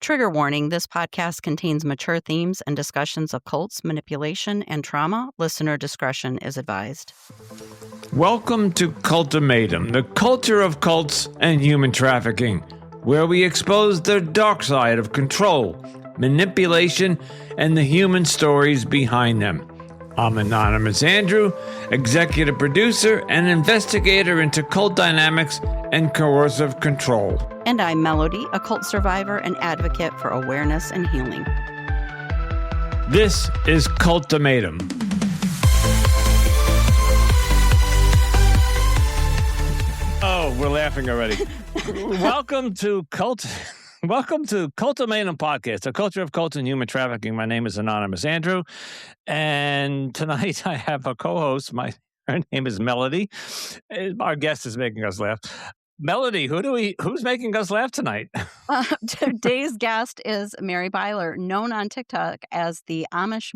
Trigger warning, this podcast contains mature themes and discussions of cults, manipulation, and trauma. Listener discretion is advised. Welcome to Cultimatum, the culture of cults and human trafficking, where we expose the dark side of control, manipulation, and the human stories behind them. I'm Anonymous Andrew, executive producer and investigator into cult dynamics and coercive control. And I'm Melody, a cult survivor and advocate for awareness and healing. This is Cultimatum. Oh, we're laughing already. Welcome to Cultimatum Podcast, a culture of cults and human trafficking. My name is Anonymous Andrew, and tonight I have a co-host. Her name is Melody. Our guest is making us laugh. Melody, who's making us laugh tonight? Today's guest is Mary Byler, known on TikTok as the Amish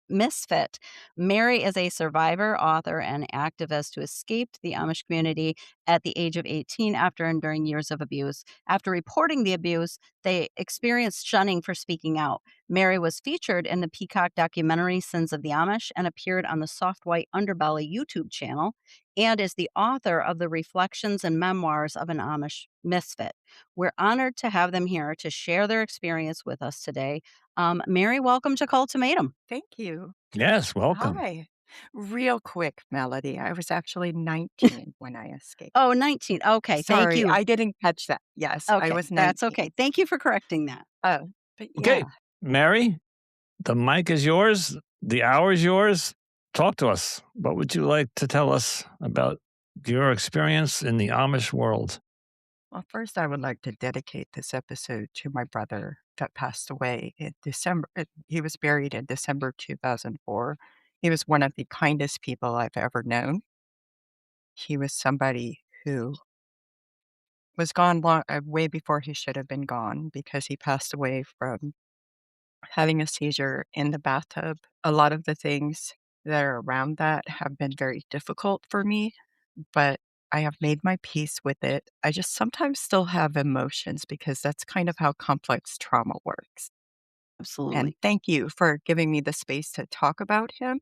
Misfit. Mary is a survivor, author, and activist who escaped the Amish community at the age of 18 after enduring years of abuse. After reporting the abuse, they experienced shunning for speaking out. Mary was featured in the Peacock documentary Sins of the Amish and appeared on the Soft White Underbelly YouTube channel, and is the author of the Reflections and Memoirs of an Amish Misfit. We're honored to have them here to share their experience with us today. Mary, welcome to Cultimatum. Thank you. Yes, welcome. Hi. Real quick, Melody. I was actually 19 when I escaped. Oh, 19. Okay, Sorry, thank you. I didn't catch that. Yes, Okay, I was 19. that's okay. Thank you for correcting that. Oh, but Okay, yeah. Mary, the mic is yours. The hour is yours. Talk to us. What would you like to tell us about your experience in the Amish world? Well, first, I would like to dedicate this episode to my brother that passed away in December. He was buried in December 2004. He was one of the kindest people I've ever known. He was somebody who was gone way before he should have been gone because he passed away from having a seizure in the bathtub. A lot of the things that are around that have been very difficult for me, but I have made my peace with it. I just sometimes still have emotions because that's kind of how complex trauma works. Absolutely. And thank you for giving me the space to talk about him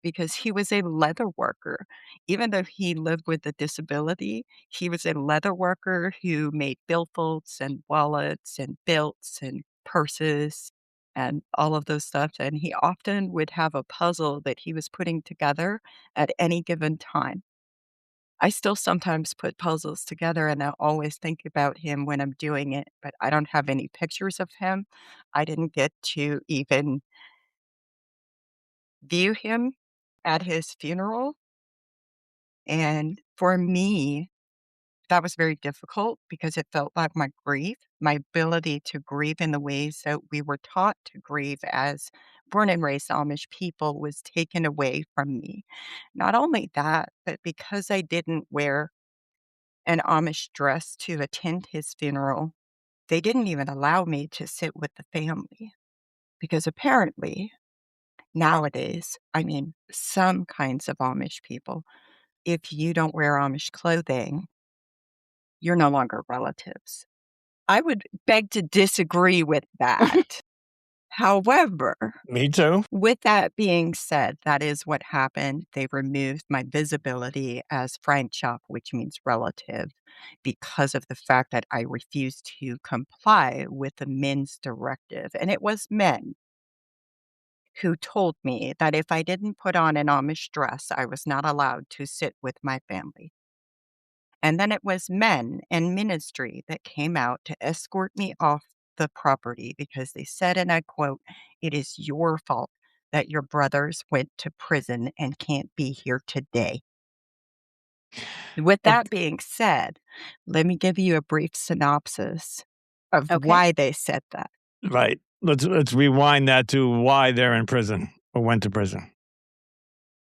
because he was a leather worker. Even though he lived with a disability, he was a leather worker who made billfolds and wallets and belts and purses and all of those stuff. And he often would have a puzzle that he was putting together at any given time. I still sometimes put puzzles together and I always think about him when I'm doing it, but I don't have any pictures of him. I didn't get to even view him at his funeral. And for me, that was very difficult because it felt like my ability to grieve in the ways that we were taught to grieve as born and raised Amish people was taken away from me. Not only that, but because I didn't wear an Amish dress to attend his funeral, they didn't even allow me to sit with the family because apparently nowadays, some kinds of Amish people, if you don't wear Amish clothing, you're no longer relatives. I would beg to disagree with that. However, Me too. with that being said, that is what happened. They removed my visibility as Frank Chop, which means relative, because of the fact that I refused to comply with the men's directive. And it was men who told me that if I didn't put on an Amish dress, I was not allowed to sit with my family. And then it was men and ministry that came out to escort me off the property because they said, and I quote, "It is your fault that your brothers went to prison and can't be here today." With that being said, let me give you a brief synopsis of Okay. why they said that. Right. Let's rewind that to why they're in prison or went to prison.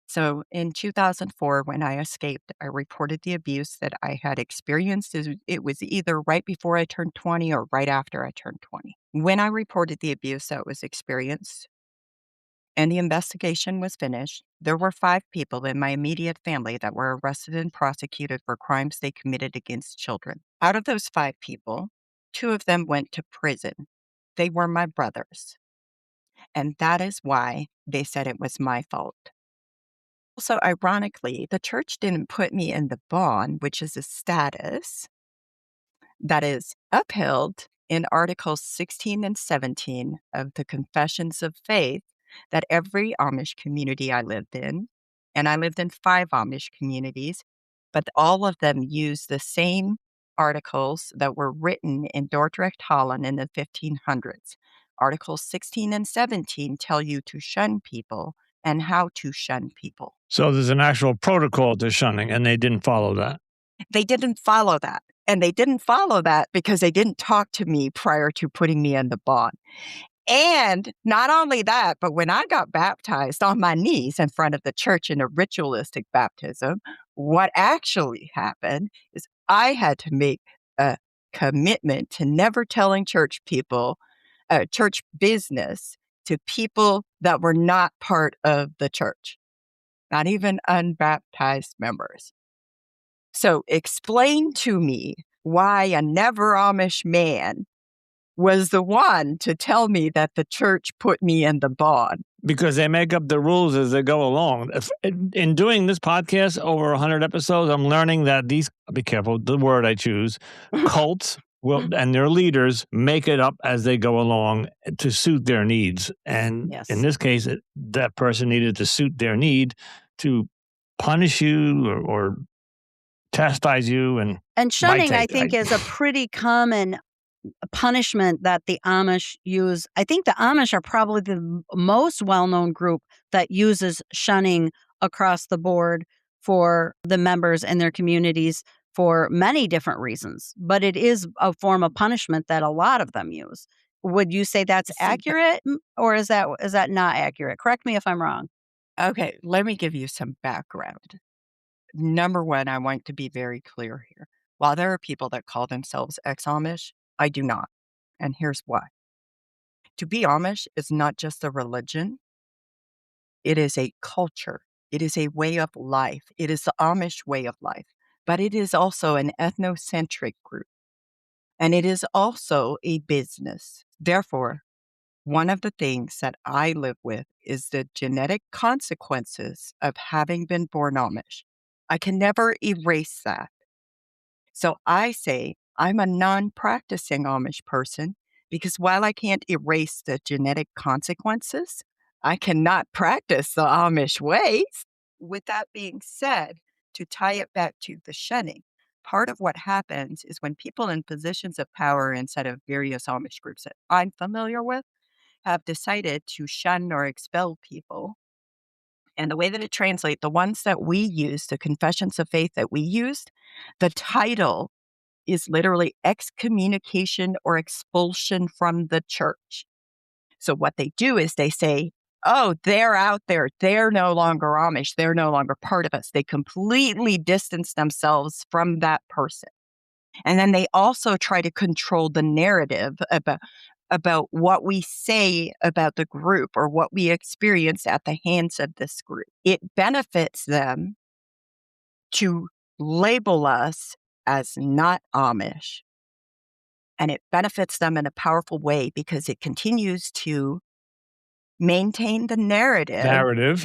So in 2004, when I escaped, I reported the abuse that I had experienced. It was either right before I turned 20 or right after I turned 20. When I reported the abuse that was experienced and the investigation was finished, there were 5 people in my immediate family that were arrested and prosecuted for crimes they committed against children. Out of those 5 people, 2 of them went to prison. They were my brothers. And that is why they said it was my fault. Also, ironically, the church didn't put me in the bond, which is a status that is upheld in Articles 16 and 17 of the Confessions of Faith that every Amish community I lived in, and I lived in 5 Amish communities, but all of them use the same articles that were written in Dordrecht, Holland in the 1500s. Articles 16 and 17 tell you to shun people and how to shun people. So there's an actual protocol to shunning, and they didn't follow that. They didn't follow that. And they didn't follow that because they didn't talk to me prior to putting me in the bond. And not only that, but when I got baptized on my knees in front of the church in a ritualistic baptism, what actually happened is I had to make a commitment to never telling church people, church business to people that were not part of the church, not even unbaptized members. So explain to me why a never Amish man was the one to tell me that the church put me in the bond. Because they make up the rules as they go along. In doing this podcast, over 100 episodes, I'm learning that these, be careful, the word I choose, cults and their leaders make it up as they go along to suit their needs. And Yes. in this case, that person needed to suit their need to punish you or chastise you. And shunning, I think, is a pretty common punishment that the Amish use. I think the Amish are probably the most well-known group that uses shunning across the board for the members in their communities for many different reasons. But it is a form of punishment that a lot of them use. Would you say that's accurate, or is that not accurate? Correct me if I'm wrong. Okay, let me give you some background. Number one, I want to be very clear here. While there are people that call themselves ex-Amish, I do not. And here's why. To be Amish is not just a religion, it is a culture. It is a way of life. It is the Amish way of life, but it is also an ethnocentric group. And it is also a business. Therefore, one of the things that I live with is the genetic consequences of having been born Amish. I can never erase that. So I say I'm a non-practicing Amish person because while I can't erase the genetic consequences, I cannot practice the Amish ways. With that being said, to tie it back to the shunning, part of what happens is when people in positions of power inside of various Amish groups that I'm familiar with have decided to shun or expel people. And the way that it translates, the ones that we use, the confessions of faith that we used, the title is literally excommunication or expulsion from the church. So what they do is they say, oh, they're out there. They're no longer Amish. They're no longer part of us. They completely distance themselves from that person. And then they also try to control the narrative about what we say about the group or what we experience at the hands of this group. It benefits them to label us as not Amish. And it benefits them in a powerful way because it continues to maintain the narrative.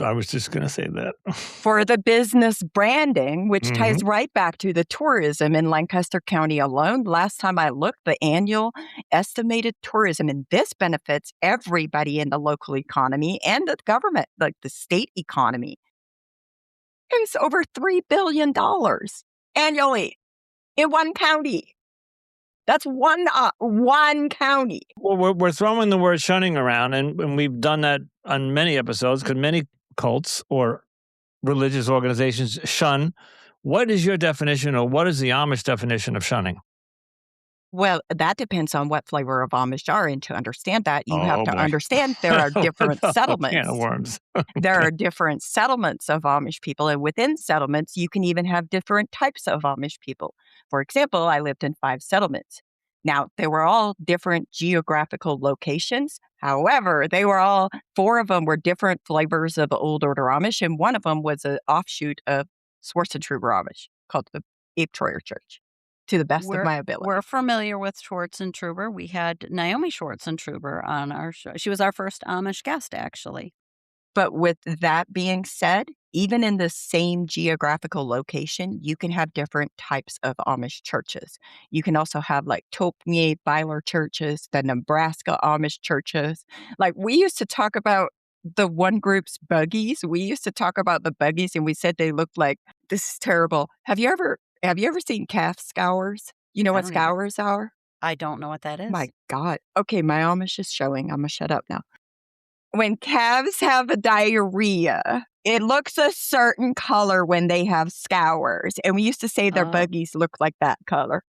I was just going to say that. For the business branding, which ties Mhm. right back to the tourism in Lancaster County alone. Last time I looked, the annual estimated tourism, and this benefits everybody in the local economy and the government, like the state economy, is over $3 billion annually in one county. That's one county. Well, we're throwing the word shunning around, and we've done that on many episodes because many cults or religious organizations shun. What is your definition, or what is the Amish definition of shunning? Well, that depends on what flavor of Amish are, and to understand that, you have to boy. understand there are different Can settlements. of worms. There are different settlements of Amish people, and within settlements, you can even have different types of Amish people. For example, I lived in 5 settlements. Now, they were all different geographical locations. However, 4 of them were different flavors of Old Order Amish, and one of them was an offshoot of Swartzentrooper Amish called the Ape Troyer Church. to the best of We're my we're ability. familiar with Schwartzentruber. We had Naomi Schwartzentruber on our show. She was our first Amish guest, actually. But with that being said, even in the same geographical location, you can have different types of Amish churches. You can also have like Topnier Byler churches, the Nebraska Amish churches. Like we used to talk about the one group's buggies. We used to talk about the buggies and we said they looked like this is terrible. Have you ever seen calf scours? You know I what don't even scours are? I don't know what that My is. God. Okay, my Amish is showing. I'm gonna shut up now. When calves have a diarrhea, it looks a certain color when they have scours, and we used to say their Oh, buggies look like that color.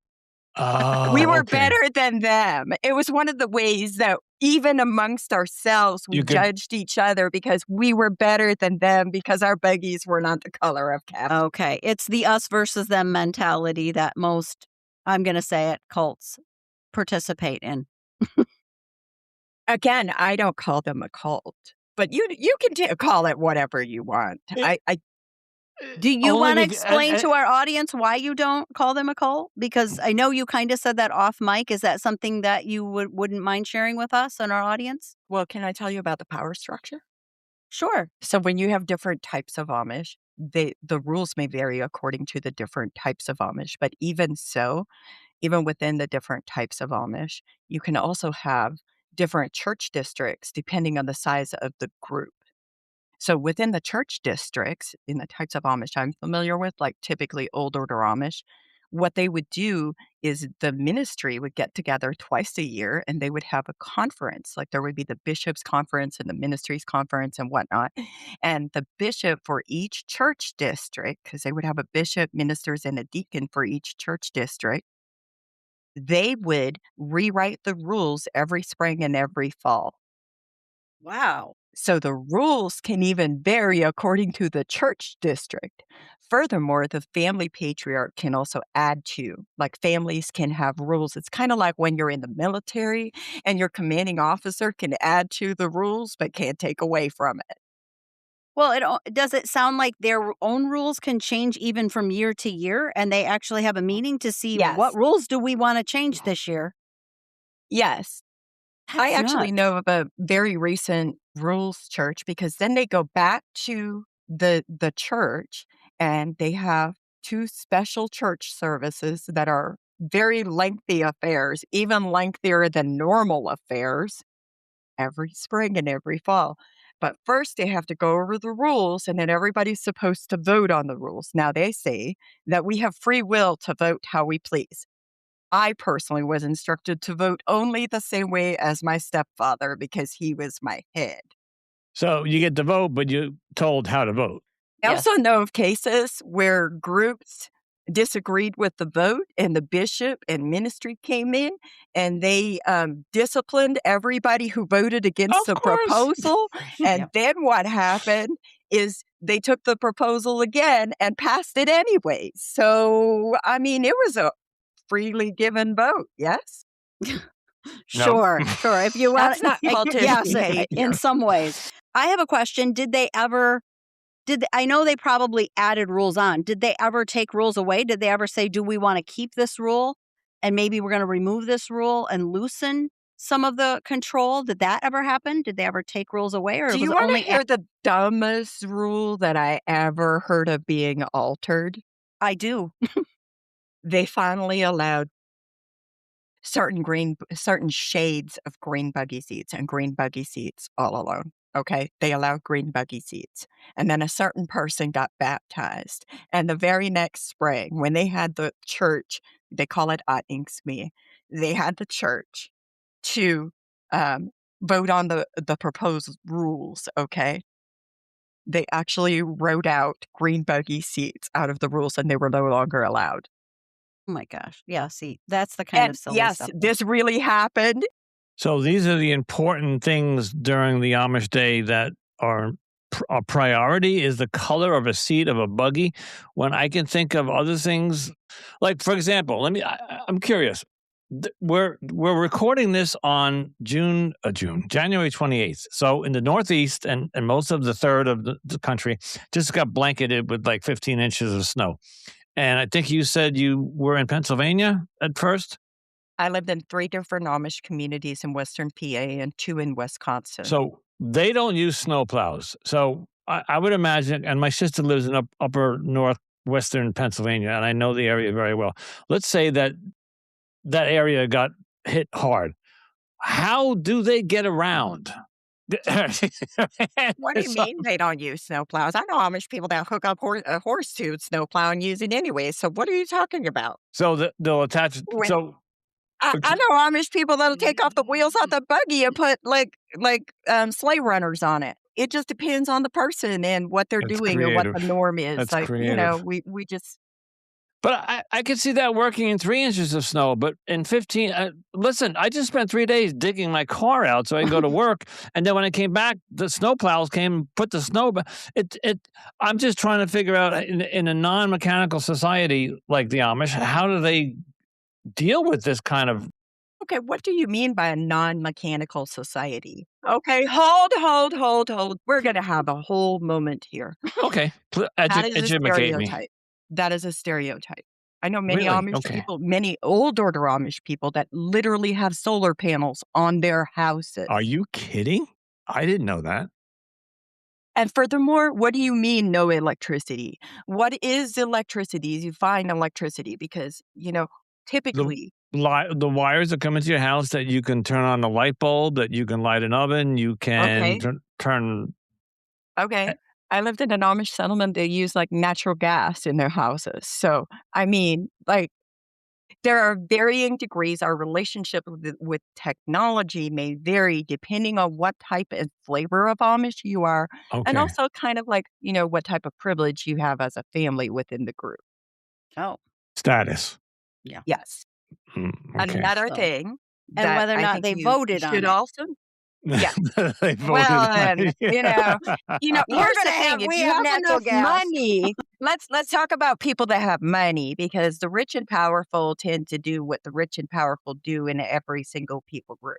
We Oh, were okay. better than them. It was one of the ways that even amongst ourselves, we You could judged each other because we were better than them because our buggies were not the color of calf. okay. It's the us versus them mentality that most, I'm gonna say it, cults participate in. Again, I don't call them a cult, but you can call it whatever you want. it, Do you only wanna because explain to our audience why you don't call them a cult? Because I know you kinda said that off mic. Is that something that you wouldn't mind sharing with us and our audience? Well, can I tell you about the power structure? Sure. So when you have different types of Amish, the rules may vary according to the different types of Amish, but even so, even within the different types of Amish, you can also have different church districts depending on the size of the group. So within the church districts, in the types of Amish I'm familiar with, like typically old order Amish, what they would do is the ministry would get together twice a year and they would have a conference. Like there would be the bishops' conference and the ministries' conference and whatnot. And the bishop for each church district, because they would have a bishop, ministers, and a deacon for each church district, they would rewrite the rules every spring and every fall. Wow. So the rules can even vary according to the church district. Furthermore, the family patriarch can also add to, like families can have rules. It's kind of like when you're in the military and your commanding officer can add to the rules but can't take away from it. Well, does it sound like their own rules can change even from year to year, and they actually have a meeting to see what Yes. rules do we wanna change this year? Yes. I That's actually nuts. know of a very recent rules church because then they go back to the church and they have two special church services that are very lengthy affairs, even lengthier than normal affairs every spring and every fall. But first they have to go over the rules and then everybody's supposed to vote on the rules. Now they say that we have free will to vote how we please. I personally was instructed to vote only the same way as my stepfather because he was my head. so you get to vote, but you're told how to vote. I also Yes. know of cases where groups disagreed with the vote and the bishop and ministry came in and they disciplined everybody who voted against Of the course. proposal. And Yep. then what happened is they took the proposal again and passed it anyway. So, I mean, it was a freely given vote. Yes. No. Sure, sure, if you want That's not cultish yes, in behavior. some ways. I have a question, I know they probably added rules on. Did they ever take rules away? Did they ever say, "Do we wanna keep this rule, and maybe we're gonna remove this rule and loosen some of the control?" Did that ever happen? Did they ever take rules away, or Do was you it wanna only hear the dumbest rule that I ever heard of being altered? I do. They finally allowed certain shades of green buggy seats and green buggy seats all alone, okay? They allowed green buggy seats, and then a certain person got baptized, and the very next spring, when they had the church, they call it Atningsme, they had the church to, um, vote on the proposed rules, okay? They actually wrote out green buggy seats out of the rules, and they were no longer allowed. Oh my gosh. Yeah, see, that's the kind of And silly yes, stuff that this really happened. So these are the important things during the Amish day that are a priority is the color of a seat of a buggy. When I can think of other things, like for example, I'm curious. We're recording this on January 28th. So in the Northeast and most of the third of the country just got blanketed with like 15 inches of snow. And I think you said you were in Pennsylvania at first? I lived in 3 different Amish communities in Western PA and 2 in Wisconsin. So they don't use snowplows. So I would imagine, and my sister lives in upper northwestern Pennsylvania, and I know the area very well. Let's say that that area got hit hard. How do they get around? What do you So, mean they don't use snowplows? I know Amish people that hook up a horse to snowplow and use it anyway, so what are you talking about? they'll attach it. When So I know Amish people that'll take off the wheels off the buggy and put, sleigh runners on it. It just depends on the person and what they're that's doing or what the creative. norm is, That's creative. we just But I could see that working in 3 inches of snow. But in 15, listen, I just spent 3 days digging my car out so I can go to work. And then when I came back, the snow plows came and put the snow. But I'm just trying to figure out in a non mechanical society like the Amish, how do they deal with this kind of. Okay, what do you mean by a non-mechanical society? Okay, hold. We're gonna have a whole moment here. Okay, That is a educate me. stereotype. That is a stereotype. I know many Really? Amish Okay. people, many older Amish people that literally have solar panels on their houses. Are you kidding? I didn't know that. And furthermore, what do you mean no electricity? What is electricity? You find electricity because, The typically, the wires that come into your house that you can turn on a light bulb, that you can light an oven, you can okay, turn. okay. I lived in an Amish settlement. They use like natural gas in their houses. So, I mean, there are varying degrees. Our relationship with technology may vary depending on what type and flavor of Amish you are, and Okay. also kind of what type of privilege you have as a family within the group. Oh, Status. yeah. Yes. Okay. Another So thing and that whether or I not think they you voted on should it. also, yeah. They voted Well, on then, it. here's the thing, if We you have have natural enough gas. money, let's talk about people that have money because the rich and powerful tend to do what the rich and powerful do in every single people group.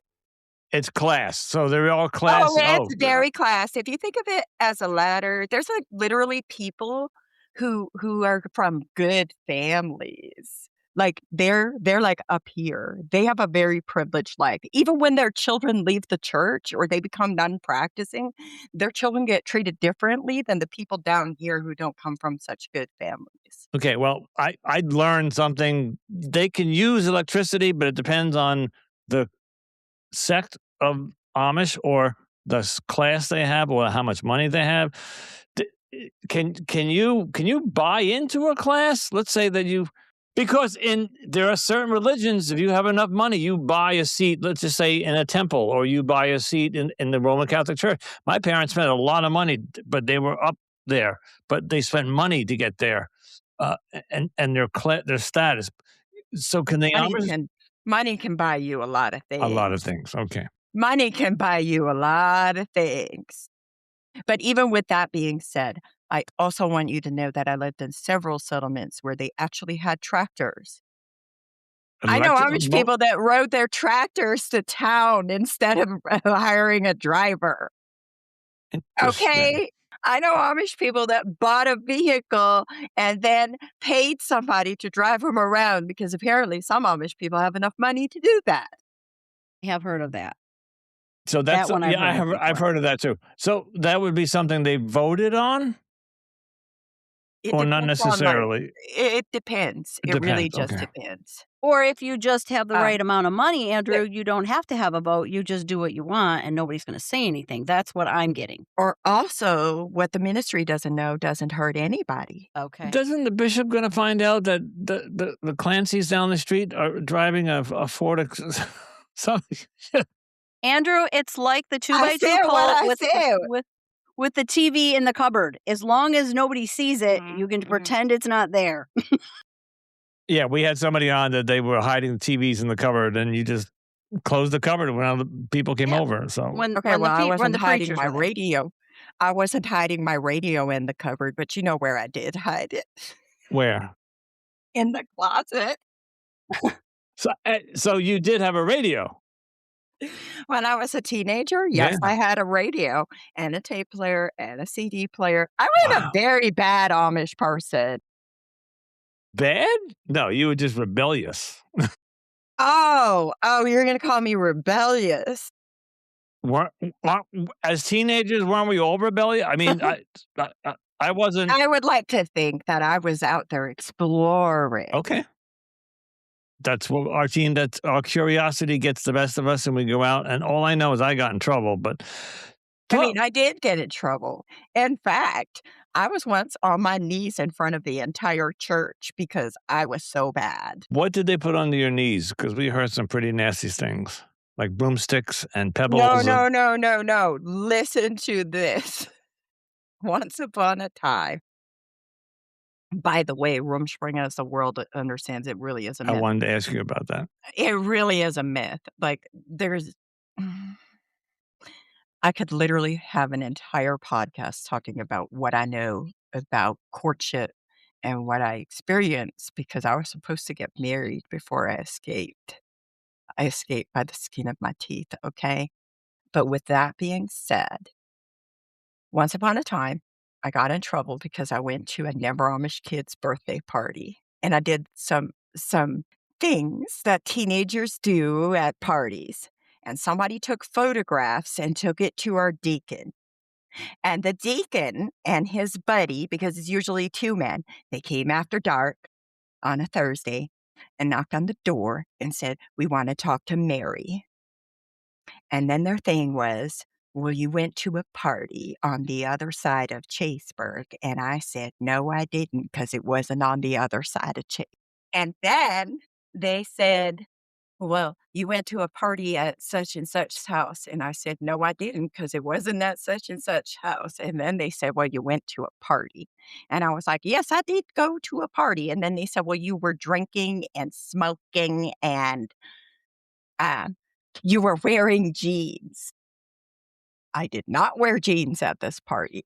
It's class. So they're all Oh, class. it's very class. If you think of it as a ladder, there's like literally people who are from good families. Like they're like up here. They have a very privileged life. Even when their children leave the church or they become non-practicing, their children get treated differently than the people down here who don't come from such good families. Okay. Well, I learned something. They can use electricity, but it depends on the sect of Amish or the class they have or how much money they have. D- can you buy into a class? Let's say that you because in there are certain religions, if you have enough money, you buy a seat, let's just say in a temple, or you buy a seat in the Roman Catholic Church. My parents spent a lot of money, but they were up there, but they spent money to get there. And their status. So can the Money Amish can money can buy you a lot of a lot of things. things. Okay. Money can buy you a lot of things. But even with that being said, I also want you to know that I lived in several settlements where they actually had tractors. I know Electric Amish people that rode their tractors to town instead of hiring a driver. Interesting. Okay? I know Amish people that bought a vehicle and then paid somebody to drive them around because apparently some Amish people have enough money to do that. I have heard of that. So That that's one I've yeah, heard of I've before. heard of that too. So that would be something they voted on, It or not depends on, necessarily. it depends. It It really depends. just Okay. depends. Or if you just have the Um, right amount of money, there Andrew, you don't have to have a vote. You just do what you want and nobody's going to say anything. That's what I'm getting. or also what the ministry doesn't know doesn't hurt anybody. Okay. Doesn't the bishop going to find out that the Clancys down the street are driving a Ford? Something. Andrew, it's like the two I by two said what cult I said. with the TV in the cupboard. As long as nobody sees it, Mhm, you can mhm. pretend it's not there. Yeah, we had somebody on that they were hiding the TVs in the cupboard, and you just closed the cupboard when all the people came Yeah. over. So Okay, well, When the preachers were there. I wasn't hiding my radio in the cupboard, but you know where I did hide it? where? In the closet. So you did have a radio. When I was a teenager, Yeah. yes, I had a radio and a tape player and a CD player. I was a Wow. very bad Amish person. Bad? No, you were just rebellious. Oh, you're gonna call me rebellious. Weren't aren't as teenagers, weren't we all rebellious? I mean, I wasn't. I would like to think that I was out there exploring. Okay. That's our curiosity gets the best of us, and we go out, and all I know is I got in trouble, but I well, mean, I did get in trouble. In fact, I was once on my knees in front of the entire church because I was so bad. what did they put under your knees? Because we heard some pretty nasty things, like broomsticks and No, pebbles and no, no, no, no. Listen to this. Once upon a time, by the way, Rumspringa, as the world understands, it really is a I myth. wanted to ask you about that. It really is a myth. Like, I could literally have an entire podcast talking about what I know about courtship and what I experienced because I was supposed to get married before I escaped. I escaped by the skin of my teeth, okay? But with that being said, once upon a time, I got in trouble because I went to a Never Amish kid's birthday party, and I did some things that teenagers do at parties, and somebody took photographs and took it to our deacon, and the deacon and his buddy, because it's usually 2 men, they came after dark on a Thursday and knocked on the door and said, "We wanna talk to Mary." And then their thing was, "Well, you went to a party on the other side of Chaseburg." And I said, "No, I didn't, because it wasn't on the other side of Chase." And then they said, "Well, you went to a party at such and such's house." And I said, "No, I didn't, because it wasn't at such and such house." And then they said, "Well, you went to a party." And I was like, "Yes, I did go to a party." And then they said, "Well, you were drinking and smoking and um, you were wearing jeans." I did not wear jeans at this party.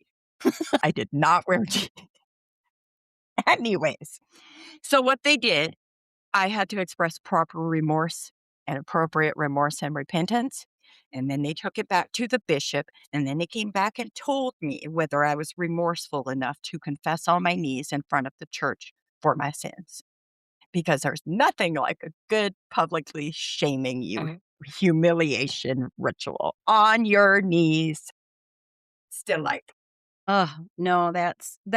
I did not wear jeans. Anyways, so what they did, I had to express proper remorse and appropriate remorse and repentance. And then they took it back to the bishop. And then they came back and told me whether I was remorseful enough to confess on my knees in front of the church for my sins. Because there's nothing like a good publicly shaming you humiliation ritual on your knees. Still like, Ugh, no,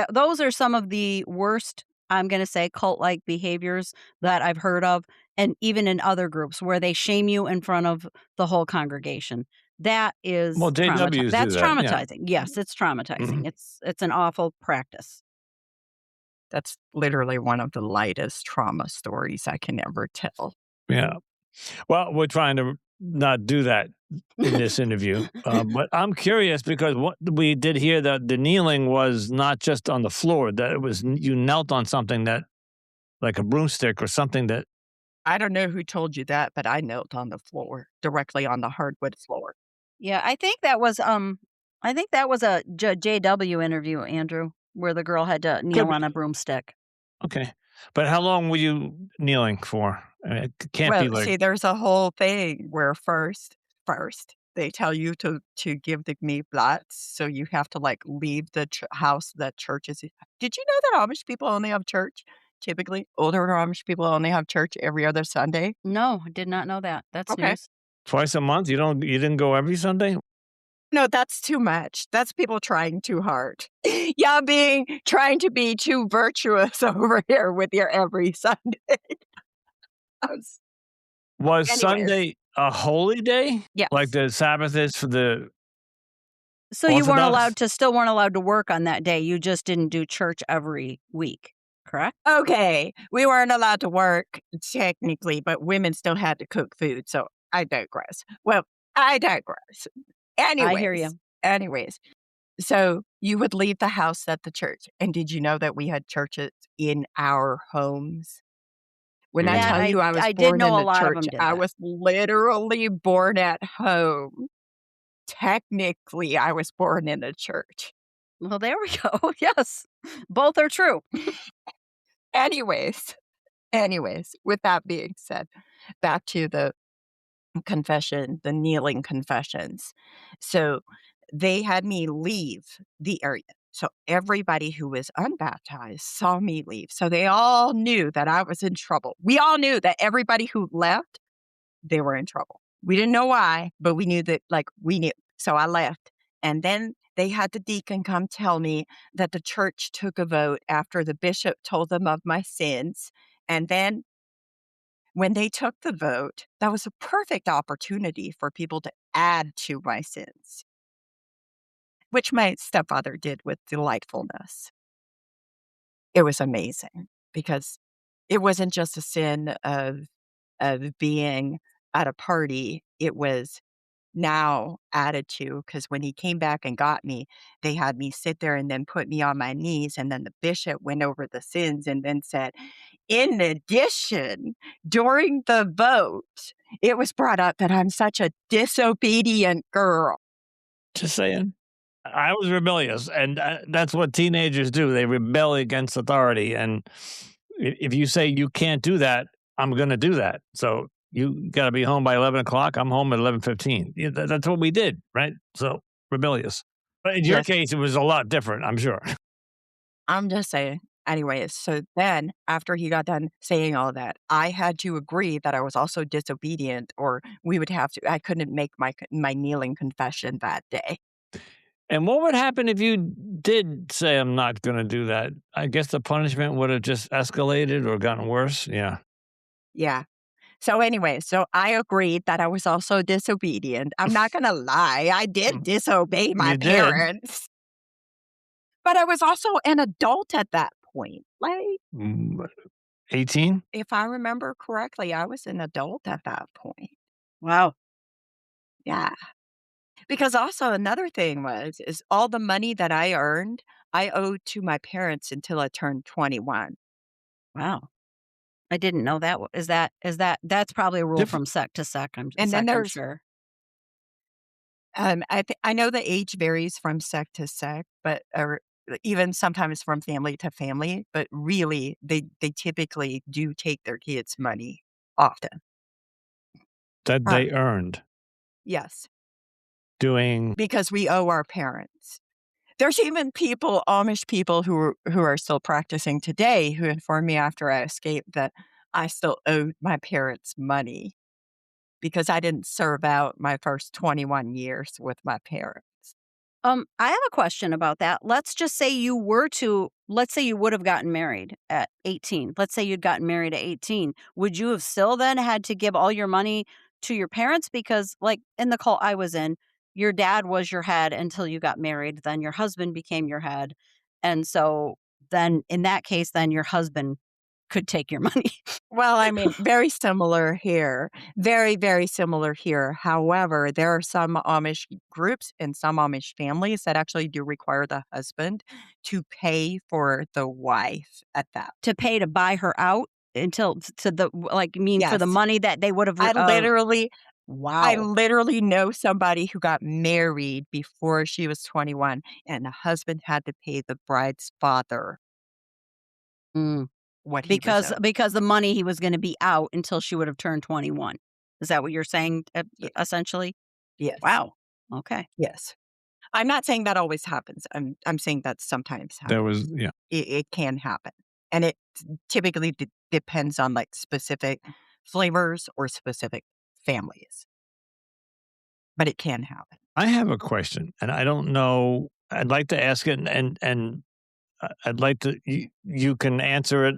those are some of the worst, I'm gonna say, cult-like behaviors that I've heard of, and even in other groups where they shame you in front of the whole congregation. That Well, is JWs do that's that, yeah. traumatizing. Yes, it's traumatizing. Mhm. It's an awful practice. that's literally one of the lightest trauma stories I can ever tell. Yeah. Well, we're trying to not do that in this interview, but I'm curious because what we did hear that the kneeling was not just on the floor; that it was you knelt on something that, like a broomstick or something that. I don't know who told you that, but I knelt on the floor, directly on the hardwood floor. Yeah, I think that was a JW interview, Andrew, where the girl had to Could kneel be on a broomstick. okay, but how long were you kneeling for? It can't Well, be like see, there's a whole thing where first, they tell you to give the me blats, so you have to, like, leave the house that church is in. Did you know that Amish people only have church? Typically, older Amish people only have church every other Sunday. No, I did not know that. That's Okay. news. twice a month. You didn't go every Sunday. No, that's too much. That's people trying too hard. Y'all trying to be too virtuous over here with your every Sunday. s Was Anyways, Sunday a holy day, like Yes. the Sabbath is for the So you Orthodox? weren't allowed to work on that day, you just didn't do church every week, correct? okay, we weren't allowed to work technically, but women still had to cook food, so I digress. Well, I digress. I hear Anyways, you. anyways, so you would leave the house at the church, and did you know that we had churches in our homes? When I Mm. That tell you I was I did born in know a the lot of church, them did I that. was literally born at home. Technically, I was born in a church. Well, there we go. Yes. Both are true. Anyways, anyways, with that being said, back to the confession, the kneeling confessions. So, they had me leave the area. So everybody who was unbaptized saw me leave. So they all knew that I was in trouble. We all knew that everybody who left, they were in trouble. We didn't know why, but we knew that, like, we knew. So I left. And then they had the deacon come tell me that the church took a vote after the bishop told them of my sins. And then when they took the vote, that was a perfect opportunity for people to add to my sins, which my stepfather did with delightfulness. It was amazing because it wasn't just a sin of being at a party, it was now added to, because when he came back and got me, they had me sit there and then put me on my knees, and then the bishop went over the sins and then said, "In addition, during the vote, it was brought up that I'm such a disobedient girl." Just saying. I was rebellious, and that's what teenagers do. They rebel against authority, and if you say you can't do that, I'm going to do that. So you got to be home by 11 o'clock. I'm home at 11:15. Yeah, that's what we did, right? So rebellious. But in your Yes, case, it was a lot different, I'm sure. I'm just saying. Anyways, so then after he got done saying all that, I had to agree that I was also disobedient, or we would have to I couldn't make my kneeling confession that day. And what would happen if you did say, I'm not going to do that? I guess the punishment would have just escalated or gotten worse. Yeah. Yeah. So anyway, so I agreed that I was also disobedient. I'm not gonna lie, I did Mm, disobey my you did. parents, but I was also an adult at that point. Like, 18? if I remember correctly, I was an adult at that point. Wow. Yeah. Because also another thing is all the money that I earned, I owed to my parents until I turned 21. Wow. I didn't know that. Is that that's probably a rule Different. from sect to And then sect, I'm there's sure. I know the age varies from sect to sect, but or even sometimes from family to family, but really they typically do take their kids' money often. That Uh, they earned yes, doing. because we owe our parents. There's even people, Amish people who are still practicing today, who informed me after I escaped that I still owed my parents money because I didn't serve out my first 21 years with my parents. I have a question about that. Let's say you would have gotten married at 18. Let's say you'd gotten married at 18. Would you have still then had to give all your money to your parents? Because, like, in the cult I was in, your dad was your head until you got married. Then your husband became your head. And so then in that case, then your husband could take your money. Well, I mean, very similar here. Very, very similar here. However, there are some Amish groups and some Amish families that actually do require the husband to pay for the wife at that. To pay to buy her out until to the like, you mean for the Yes. money that they would have I literally I wow. literally know somebody who got married before she was 21, and the husband had to pay the bride's father Mm. what he was Because owed. the money he was gonna be out until she would have turned 21. Is that what you're saying, Ye essentially? yes, Wow. Okay. yes. I'm not saying that always happens. I'm saying that sometimes There happens. was, yeah. It can happen, and it typically depends on, like, specific flavors or specific families, but it can happen. I have a question, and I don't know. I'd like to ask it, and I'd like to. You can answer it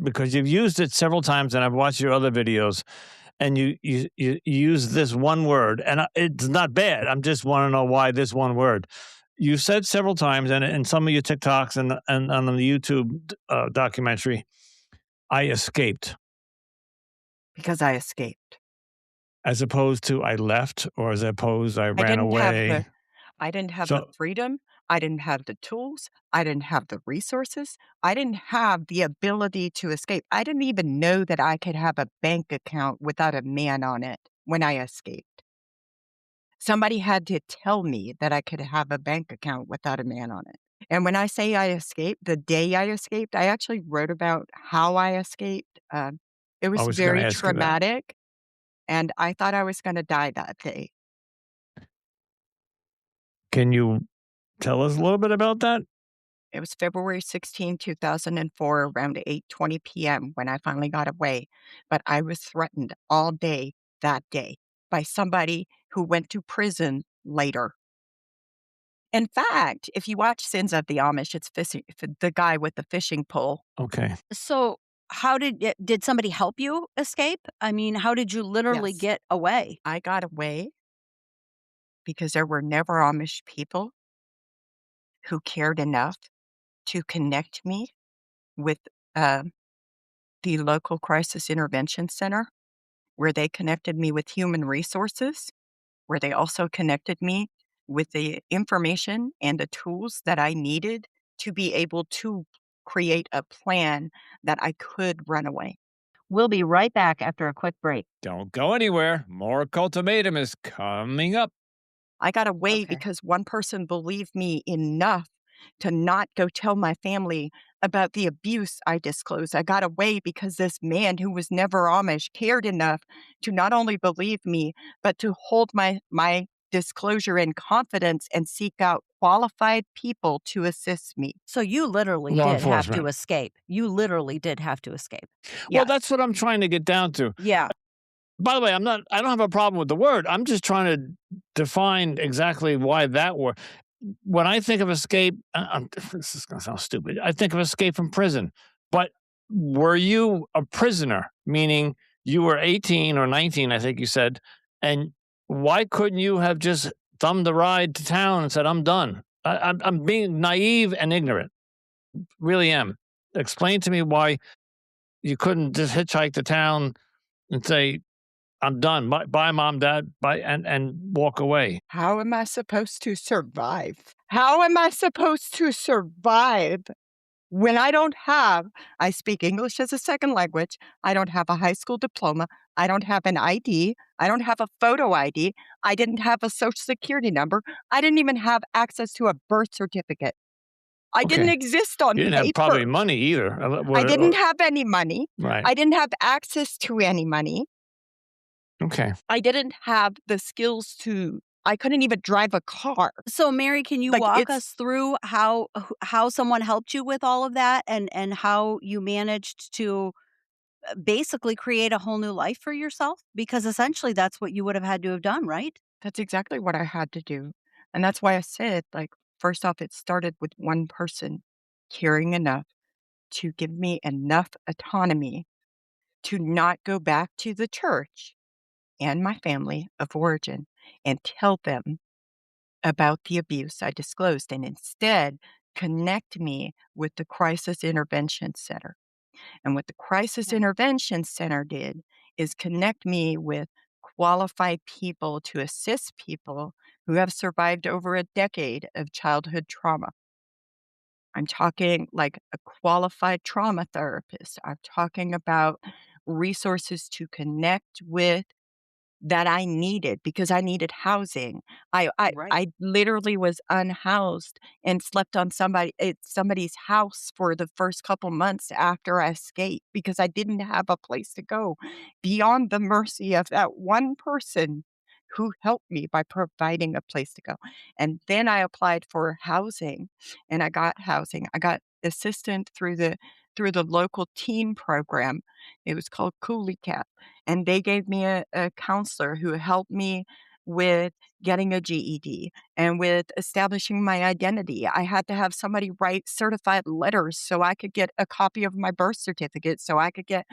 because you've used it several times, and I've watched your other videos, and you use this one word, and it's not bad. I'm just want to know why this one word. You said several times, and in some of your TikToks and on the YouTube documentary, I escaped, Because I escaped. as opposed to I left, or as opposed I I ran didn't have the away. I didn't have the So freedom, I didn't have the tools, I didn't have the resources, I didn't have the ability to escape. I didn't even know that I could have a bank account without a man on it when I escaped. Somebody had to tell me that I could have a bank account without a man on it. And when I say I escaped, the day I escaped, I actually wrote about how I escaped. It I was was going to very ask you that. traumatic, and I thought I was gonna die that day. Can you tell us a little bit about that? It was February 16, 2004, around 8:20 PM when I finally got away, but I was threatened all day that day by somebody who went to prison later. In fact, if you watch Sins of the Amish, it's fishing the guy with the fishing pole. Okay. So, how did somebody help you escape? I mean, how did you literally Yes, get away? I got away because there were never Amish people who cared enough to connect me with, uh, the local crisis intervention center, where they connected me with human resources, where they also connected me with the information and the tools that I needed to be able to create a plan that I could run away. We'll be right back after a quick break. Don't go anywhere. More Cultimatum is coming up. I got away Okay. because one person believed me enough to not go tell my family about the abuse I disclosed. I got away because this man who was never Amish cared enough to not only believe me, but to hold my disclosure in confidence and seek out qualified people to assist me. So you literally Law did have to enforcement. escape. You literally did have to escape. Well, Yes. that's what I'm trying to get down to. Yeah. By the way, I don't have a problem with the word. I'm just trying to define exactly why that word. When I think of escape, this is going to sound stupid. I think of escape from prison. But were you a prisoner? Meaning you were 18 or 19, I think you said. And why couldn't you have just thumbed the ride to town and said, I'm done? I'm being naive and ignorant. Really am. Explain to me why you couldn't just hitchhike to town and say, I'm done. Bye, mom, dad. Bye, and walk away. How am I supposed to survive? How am I supposed to survive when I speak English as a second language, I don't have a high school diploma, I don't have an ID, I don't have a photo ID, I didn't have a Social Security number, I didn't even have access to a birth certificate. I didn't Okay. exist on You didn't have probably paper. money either. I didn't have any money. Right. I didn't have access to any money. Okay. I didn't have the skills I couldn't even drive a car. So, Mary, can you Like, walk it's us through how someone helped you with all of that and how you managed to basically create a whole new life for yourself? Because essentially that's what you would have had to have done, right? That's exactly what I had to do, and that's why I said, like, first off, it started with one person caring enough to give me enough autonomy to not go back to the church and my family of origin and tell them about the abuse I disclosed, and instead connect me with the Crisis Intervention Center. And what the Crisis Okay. Intervention Center did is connect me with qualified people to assist people who have survived over a decade of childhood trauma. I'm talking like a qualified trauma therapist. I'm talking about resources to connect with that I needed because I needed housing. Right. I literally was unhoused and slept on somebody's house for the first couple months after I escaped because I didn't have a place to go beyond the mercy of that one person who helped me by providing a place to go. And then I applied for housing and I got housing. I got assistance through the local teen program. It was called Coolie Cat, and they gave me a counselor who helped me with getting a GED and with establishing my identity. I had to have somebody write certified letters so I could get a copy of my birth certificate, so I could get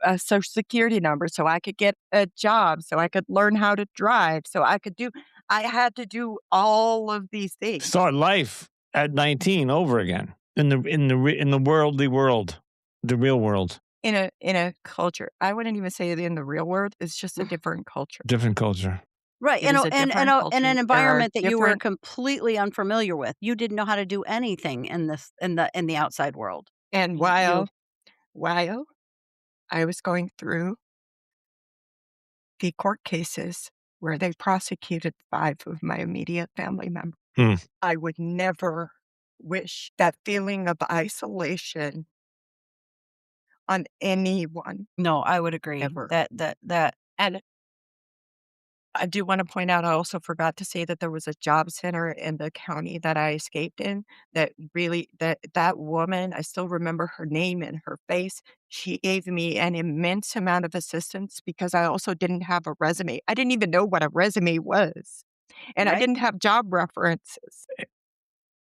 a social security number, so I could get a job, so I could learn how to drive, I had to do all of these things Start life at 19 over again in the worldly world, the real world, in a culture. I wouldn't even say it in the real world, it's just a different culture. different culture. Right, It is a different in culture. an There are environment that you were different completely unfamiliar with. You didn't know how to do anything in this in the outside world. and You while I was going through the court cases where they prosecuted 5 of my immediate family members, Hmm. I would never wish that feeling of isolation on anyone No, I would agree. ever. That And I do wanna point out, I also forgot to say that there was a job center in the county that I escaped in that really that woman, I still remember her name and her face. She gave me an immense amount of assistance because I also didn't have a resume. I didn't even know what a resume was, and I Right? didn't have job references.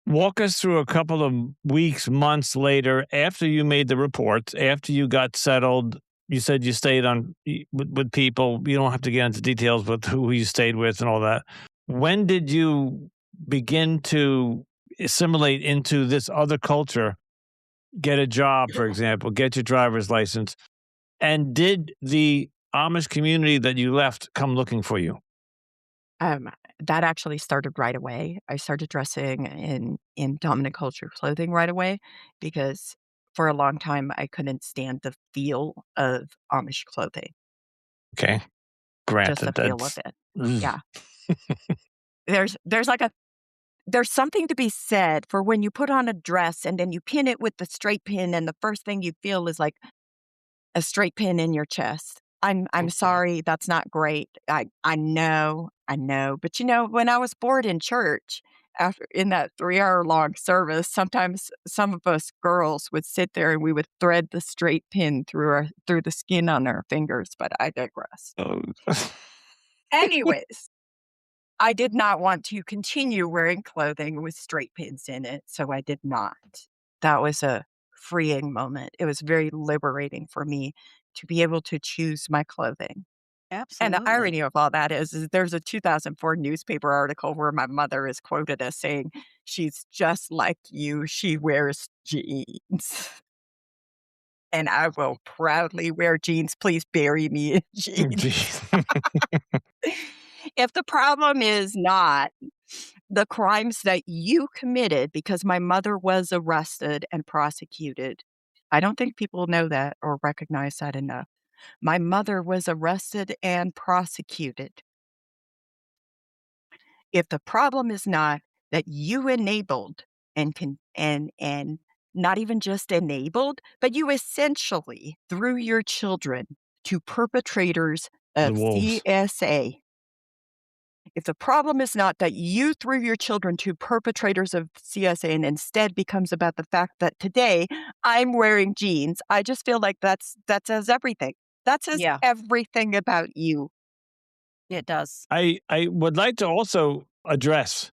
Walk us through a couple of weeks, months later, after you made the reports, after you got settled. You said you stayed on with people. You don't have to get into details with who you stayed with and all that. When did you begin to assimilate into this other culture? Get a job, for example, get your driver's license. And did the Amish community that you left come looking for you? Um, that actually started right away. I started dressing in dominant culture clothing right away because for a long time, I couldn't stand the feel of Amish clothing, Okay, just the granted, feel of that's it. ugh. Yeah. There's like a there's something to be said for when you put on a dress and then you pin it with the straight pin and the first thing you feel is like a straight pin in your chest. I'm sorry, that's not great. I know, but, when I was bored in church after in that 3-hour long service, sometimes some of us girls would sit there and we would thread the straight pin through the skin on our fingers, but I digress. Oh. Anyways, I did not want to continue wearing clothing with straight pins in it, so I did not. That was a freeing moment. It was very liberating for me to be able to choose my clothing. And the Absolutely. irony of all that is there's a 2004 newspaper article where my mother is quoted as saying, "She's just like you, she wears jeans." And I will proudly wear jeans. Please bury me in jeans. Jeez. If the problem is not the crimes that you committed because my mother was arrested and prosecuted. I don't think people know that or recognize that enough. My mother was arrested and prosecuted. If the problem is not that you enabled and not even just enabled, but you essentially threw your children to perpetrators The of wolves. CSA. If the problem is not that you threw your children to perpetrators of CSA and instead becomes about the fact that today I'm wearing jeans, I just feel like that says everything. That says Yeah, everything about you. it does. I would like to also address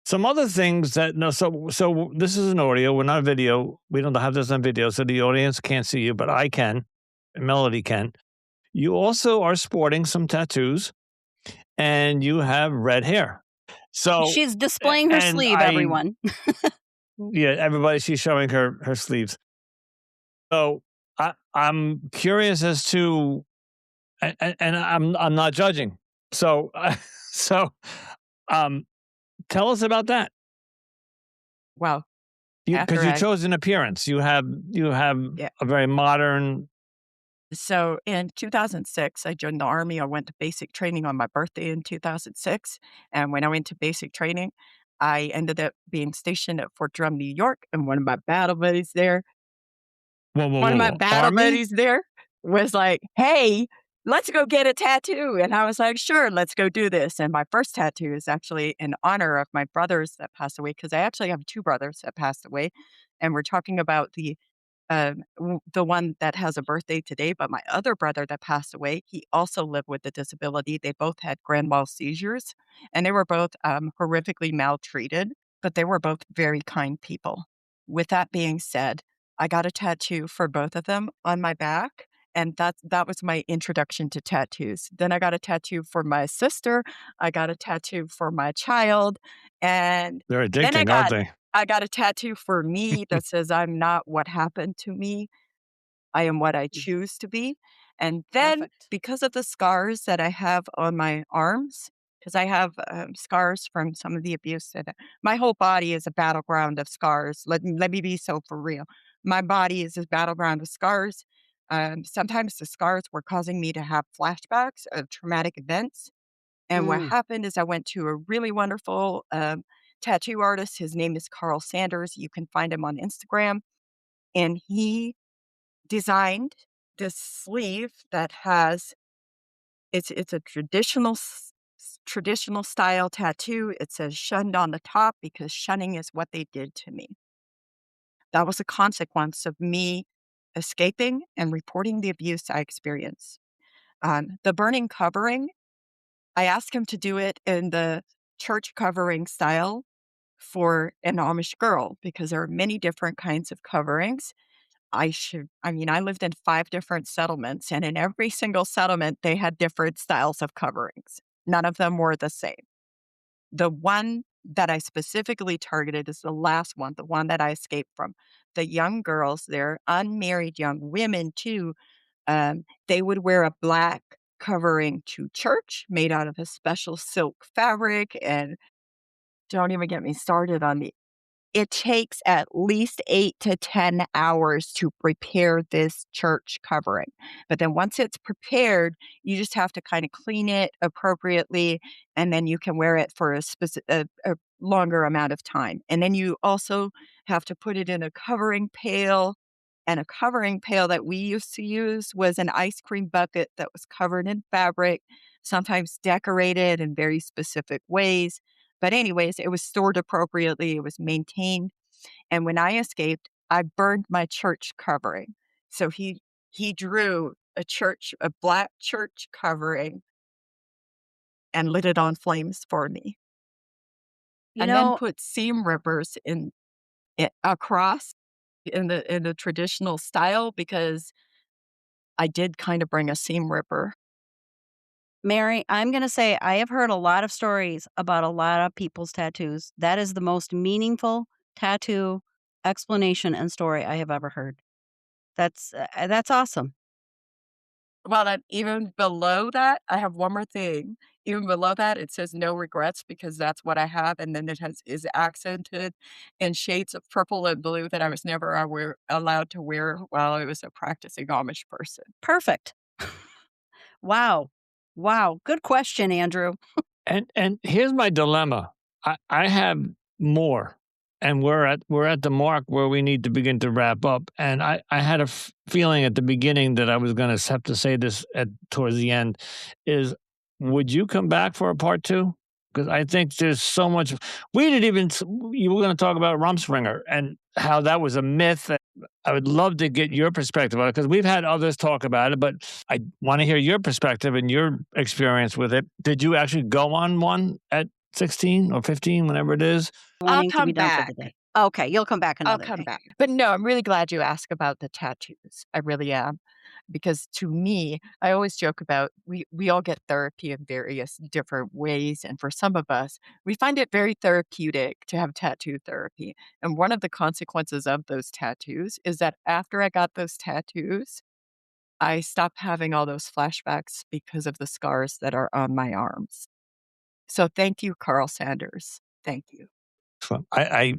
some other things that no, so this is an audio, we're not video. We don't have this on video, so the audience can't see you, but I can, and Melody can. You also are sporting some tattoos and you have red hair. So She's displaying her and sleeve, I everyone. yeah, everybody she's showing her sleeves. So I'm curious as to and I'm not judging. So so um tell us about that. Well, You after because you I chose an appearance. You have yeah. a very modern. So in 2006, I joined the Army. I went to basic training on my birthday in 2006. And when I went to basic training, I ended up being stationed at Fort Drum, New York. And Whoa, whoa, one of whoa, my whoa. battle Army? buddies there was like, "Hey, let's go get a tattoo." And I was like, "Sure, let's go do this." And my first tattoo is actually in honor of my brothers that passed away because I actually have 2 brothers that passed away. And we're talking about the one that has a birthday today, but my other brother that passed away, he also lived with a disability. They both had grand mal seizures, and they were both, horrifically maltreated, but they were both very kind people. With that being said, I got a tattoo for both of them on my back, and that was my introduction to tattoos. Then I got a tattoo for my sister, I got a tattoo for my child, and They're then addicting, aren't they? I got a tattoo for me that says, "I'm not what happened to me. I am what I Mm, choose to be." And then perfect. because of the scars that I have on my arms, because I have, scars from some of the abuse that my whole body is a battleground of scars. Let me be so for real. My body is a battleground of scars. Sometimes the scars were causing me to have flashbacks of traumatic events. And what Mm, happened is I went to a really wonderful, tattoo artist. His name is Carl Sanders. You can find him on Instagram. And he designed this sleeve that has it's a traditional traditional style tattoo. It says shunned on the top because shunning is what they did to me. That was a consequence of me escaping and reporting the abuse I experienced. The burning covering, I asked him to do it in the church covering style for an Amish girl because there are many different kinds of coverings. I mean, I lived in 5 different settlements, and in every single settlement, they had different styles of coverings. None of them were the same. The one that I specifically targeted is the last one, the one that I escaped from. The young girls, they're unmarried young women too. They would wear a black covering to church made out of a special silk fabric. And don't even get me started on the it takes at least 8 to 10 hours to prepare this church covering. But then once it's prepared, you just have to kinda clean it appropriately, and then you can wear it for a longer amount of time. And then you also have to put it in a covering pail, and a covering pail that we used to use was an ice cream bucket that was covered in fabric, sometimes decorated in very specific ways. But anyways, it was stored appropriately, it was maintained, and when I escaped, I burned my church covering. So he drew a black church covering and lit it on flames for me, You and then know, put seam rippers in it across in the traditional style because I did kinda bring a seam ripper. Mary, I'm going to say I have heard a lot of stories about a lot of people's tattoos. That is the most meaningful tattoo explanation and story I have ever heard. That's awesome. Well, then even below that, I have one more thing. Even below that, it says "no regrets" because that's what I have, and then it has is accented in shades of purple and blue that I was never allowed to wear while I was a practicing Amish person. Perfect. Wow. Wow. Good question, Andrew. And here's my dilemma. I have more, and we're at the mark where we need to begin to wrap up. And I had a feeling at the beginning that I was going to have to say this at towards the end. Is would you come back for a part two? Because I think there's so much. We didn't even. You were going to talk about Rumspringer and how that was a myth. I would love to get your perspective on it because we've had others talk about it, but I want to hear your perspective and your experience with it. Did you actually go on one at 16 or 15, whenever it is? I'll Wanting to come be done for the back. day. Okay, you'll come back I'll another come day. back. But no, I'm really glad you asked about the tattoos. I really am. Because to me, I always joke about we all get therapy in various different ways. And for some of us, we find it very therapeutic to have tattoo therapy. And one of the consequences of those tattoos is that after I got those tattoos, I stopped having all those flashbacks because of the scars that are on my arms. So thank you, Carl Sanders. Thank you. So I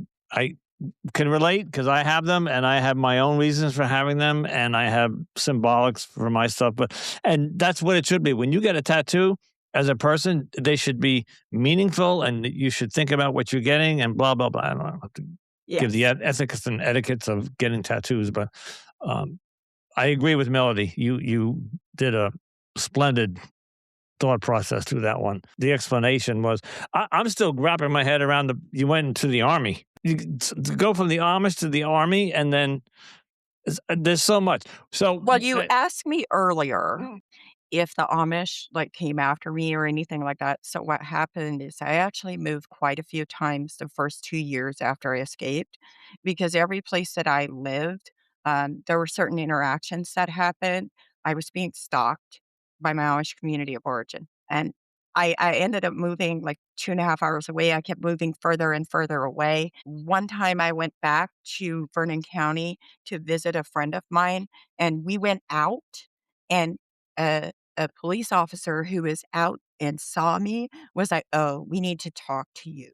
can relate because I have them and I have my own reasons for having them and I have symbolics for my stuff. And that's what it should be. When you get a tattoo as a person, they should be meaningful and you should think about what you're getting and blah, blah, blah. I don't have to give the Yes. ethics and etiquettes of getting tattoos, but um, I agree with Melody. You did a splendid thought process through that one. The explanation was I'm still wrapping my head around the you went into the army. To go from the Amish to the army, and then there's so much. So Well, you asked me earlier if the Amish, like, came after me or anything like that. So what happened is I actually moved quite a few times the first 2 years after I escaped, because every place that I lived, there were certain interactions that happened. I was being stalked by my Amish community of origin, and I ended up moving, like, 2.5 hours away. I kept moving further and further away. One time I went back to Vernon County to visit a friend of mine, and we went out, and, a police officer who was out and saw me was like, "Oh, we need to talk to you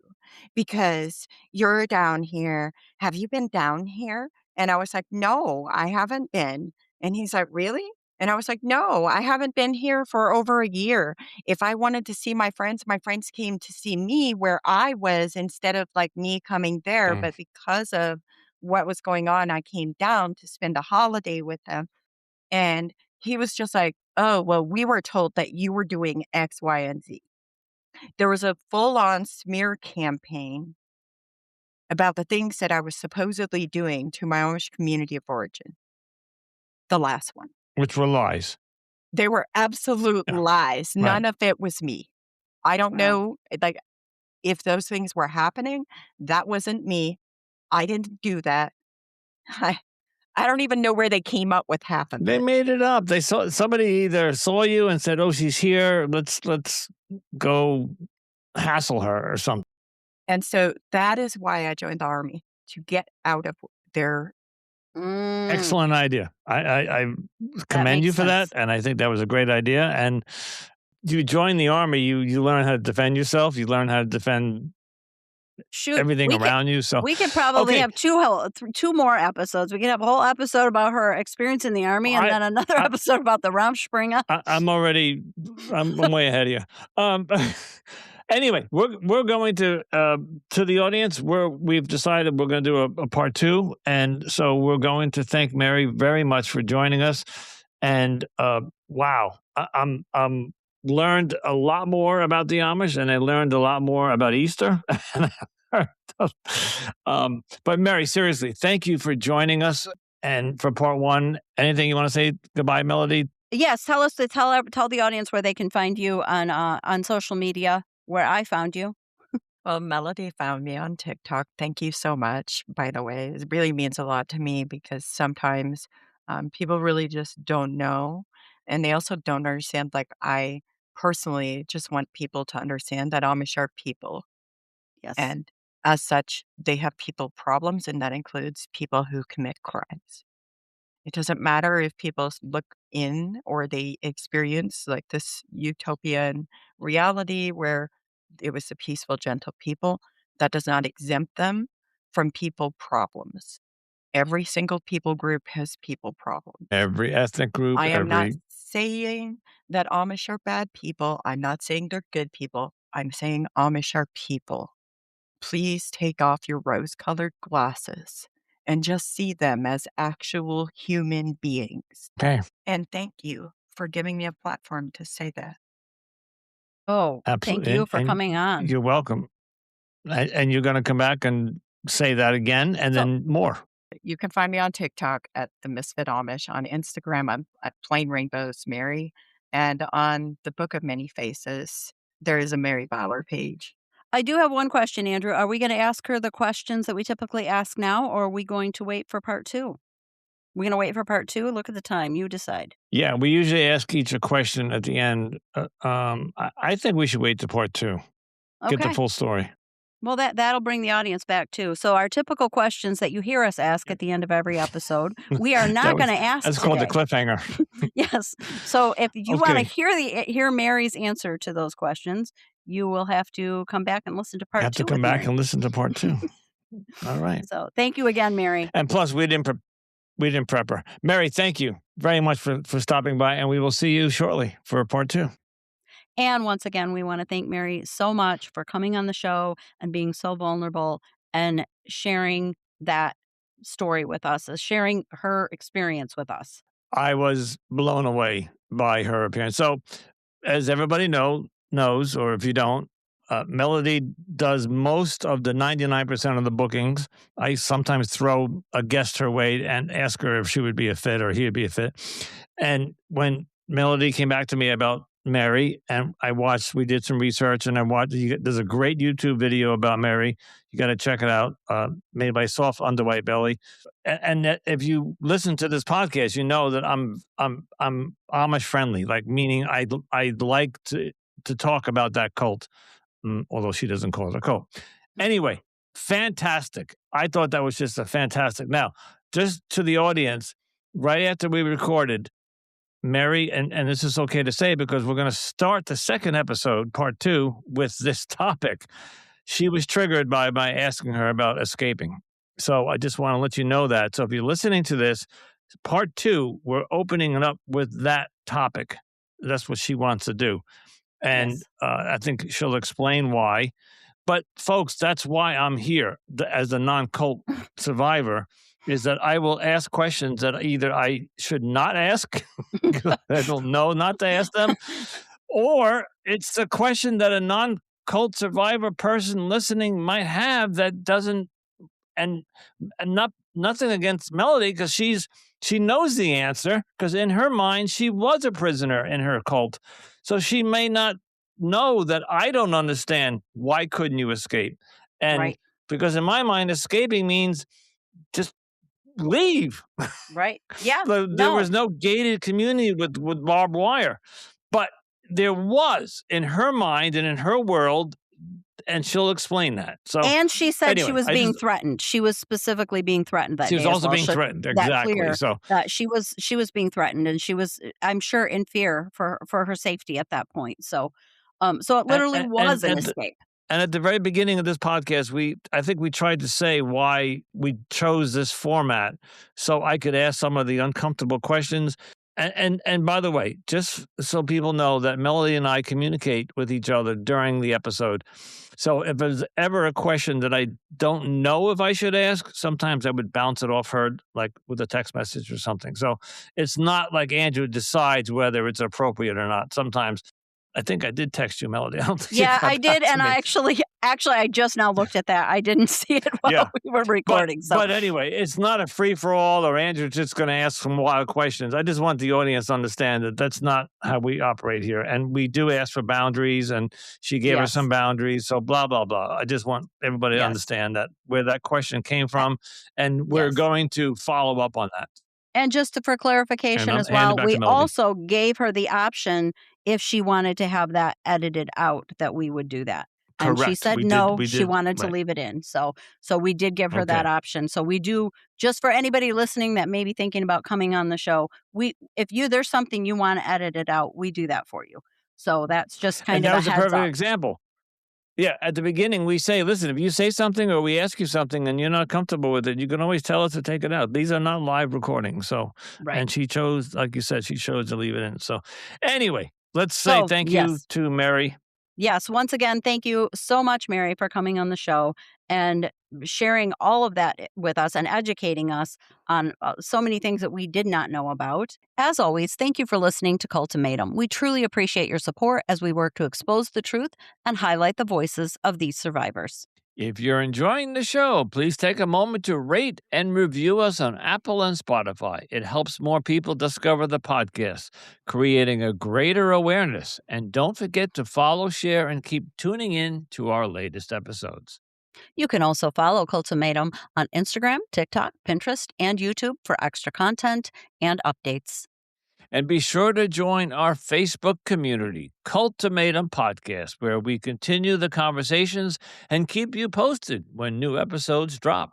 because you're down here. Have you been down here?" And I was like, "No, I haven't been." And he's like, "Really?" And I was like, "No, I haven't been here for over a year. If I wanted to see my friends came to see me where I was instead of like me coming there. Mm. But because of what was going on, I came down to spend a holiday with them." And he was just like, "Oh, well, we were told that you were doing X, Y, and Z." There was a full-on smear campaign about the things that I was supposedly doing to my Amish community of origin, the last one. Which were lies. They were absolute Yeah, lies. right. None of it was me. I don't Wow. know, like, if those things were happening, that wasn't me. I didn't do that. I I don't even know where they came up with half of They it. made it up. They saw somebody either saw you and said, "Oh, she's here. Let's go hassle her or something." And so that is why I joined the Army, to get out of their Mm, Excellent idea. I that commend you makes for that, sense. and I think that was a great idea. And you join the army, you learn how to defend yourself. You learn how to defend Shoot, everything around you. So, we could probably okay, have 2 more episodes. We could have a whole episode about her experience in the Army and I then another I, episode about the Raumspringer. I'm already I'm way ahead of you. Um, anyway, we're going to the audience. We've decided we're going to do a part two, and so we're going to thank Mary very much for joining us. And wow, I'm learned a lot more about the Amish, and I learned a lot more about Easter. But Mary, seriously, thank you for joining us. And for part one, anything you want to say goodbye, Melody? Yes, tell the audience where they can find you on social media, where I found you. Well, Melody found me on TikTok. Thank you so much, by the way. It really means a lot to me because sometimes people really just don't know. And they also don't understand. Like, I personally just want people to understand that Amish are people. Yes. And as such, they have people problems, and that includes people who commit crimes. It doesn't matter if people look in or they experience like this utopian reality where it was a peaceful, gentle people. That does not exempt them from people problems. Every single people group has people problems. Every ethnic group, I am not every saying that Amish are bad people. I'm not saying they're good people. I'm saying Amish are people. Please take off your rose colored glasses and just see them as actual human beings. okay, And thank you for giving me a platform to say that. Oh, thank absolutely, you for and coming on. you're welcome. And you're going to come back and say that again, and So then more. You can find me on TikTok at the Misfit Amish, on Instagram, I'm at Plain Rainbows Mary, and on the Book of Many Faces, there is a Mary Byler page. I do have one question, Andrew. Are we gonna ask her the questions that we typically ask now, or are we going to wait for part 2? We're gonna wait for part 2? Look at the time, you decide. Yeah, we usually ask each a question at the end. I think we should wait to part two, get the Okay. full story. Well, that'll bring the audience back too. So our typical questions that you hear us ask at the end of every episode, we are That not was gonna ask that's called the today. cliffhanger. Yes. So if you wanna Okay, hear Mary's answer to those questions, you will have to come back and listen to part have to 2 come with back Mary. and listen to part two. All right, So thank you again, Mary. and plus we didn't prep her. Mary, thank you very much for stopping by, and we will see you shortly for part two. And once again, we want to thank Mary so much for coming on the show and being so vulnerable and sharing that story with us, sharing her experience with us. I was blown away by her appearance. So, as everybody knows, or if you don't, Melody does most of the 99% of the bookings. I sometimes throw a guest her way and ask her if she would be a fit or he would be a fit. And when Melody came back to me about Mary, and we did some research, and I watched. There's a great YouTube video about Mary. You got to check it out. Made by Soft Underwhite Belly. And that if you listen to this podcast, you know that I'm Amish friendly, like meaning I'd like to talk about that cult, although she doesn't call it a cult. Anyway, fantastic. I thought that was just a fantastic. Now, just to the audience, right after we recorded, Mary, and this is okay to say because we're going to start the second episode, part two, with this topic. She was triggered by asking her about escaping. So I just want to let you know that. So if you're listening to this, part two, we're opening it up with that topic. That's what she wants to do. And Yes. I think she'll explain why. But folks, that's why I'm here as a non-cult survivor, is that I will ask questions that either I should not ask, because I don't know not to ask them, Or it's a question that a non-cult survivor person listening might have that doesn't, and nothing against Melody, because she knows the answer, because in her mind she was a prisoner in her cult, so she may not know that I don't understand why couldn't you escape, and Right. because in my mind escaping means just leave. Right. Yeah. There No. was no gated community with barbed wire, but there was in her mind and in her world, and she'll explain that. So And she said she anyway, was being threatened. She was specifically being threatened that she was day as also well. being Should threatened. that Exactly. clear So that she was being threatened, and she was, I'm sure, in fear for her safety at that point. So, so it and literally and was and, an and escape. And at the very beginning of this podcast, I think we tried to say why we chose this format, so I could ask some of the uncomfortable questions. And by the way, just so people know that Melody and I communicate with each other during the episode. So if there's ever a question that I don't know if I should ask, sometimes I would bounce it off her, like with a text message or something. So it's not like Andrew decides whether it's appropriate or not. Sometimes I think I did text you, Melody. I don't think you Yeah, I got back did, to and me. I actually I just now looked at that. I didn't see it Yeah. while we were But recording. So but anyway, it's not a free for all, or Andrew's just going to ask some wild questions. I just want the audience to understand that that's not how we operate here, and we do ask for boundaries. And she gave us some yes, boundaries. So blah blah blah. I just want everybody to yes, understand that where that question came a- from, and we're yes. going to follow up on that. And for And clarification I'll as hand it well, back we to Melody. also gave her the option if she wanted to have that edited out, that we would do that. And she Correct. said no, We she did. wanted to Right. leave it in. So we did give her that Okay. option. So we do, just for anybody listening that may be thinking about coming on the show, if there's something you want to edit it out, we do that for you. So that's just And kind of that a was a heads perfect up. example. Yeah, at the beginning, we say, listen, if you say something or we ask you something and you're not comfortable with it, you can always tell us to take it out. These are not live recordings. So, Right. and she chose, like you said, she chose to leave it in. So, anyway, let's say So thank you yes. to Mary. Yes, once again, thank you so much, Mary, for coming on the show and sharing all of that with us and educating us on so many things that we did not know about. As always, thank you for listening to Cultimatum. We truly appreciate your support as we work to expose the truth and highlight the voices of these survivors. If you're enjoying the show, please take a moment to rate and review us on Apple and Spotify. It helps more people discover the podcast, creating a greater awareness. And don't forget to follow, share, and keep tuning in to our latest episodes. You can also follow Cultimatum on Instagram, TikTok, Pinterest, and YouTube for extra content and updates. And be sure to join our Facebook community, Cultimatum Podcast, where we continue the conversations and keep you posted when new episodes drop.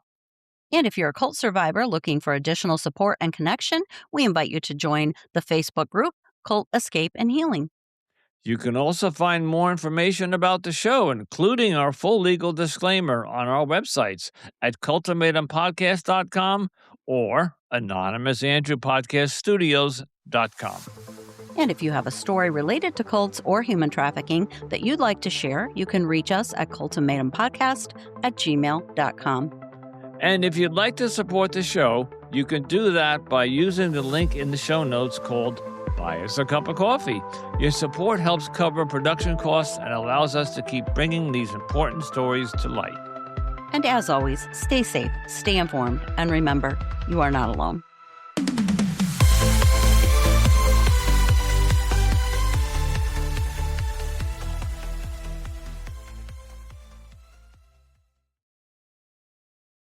And if you're a cult survivor looking for additional support and connection, we invite you to join the Facebook group Cult Escape and Healing. You can also find more information about the show, including our full legal disclaimer, on our websites at cultimatumpodcast.com or anonymousandrewpodcaststudios.com. And if you have a story related to cults or human trafficking that you'd like to share, you can reach us at cultimatumpodcast@gmail.com. And if you'd like to support the show, you can do that by using the link in the show notes called Buy Us a Cup of Coffee. Your support helps cover production costs and allows us to keep bringing these important stories to light. And as always, stay safe, stay informed, and remember, you are not alone.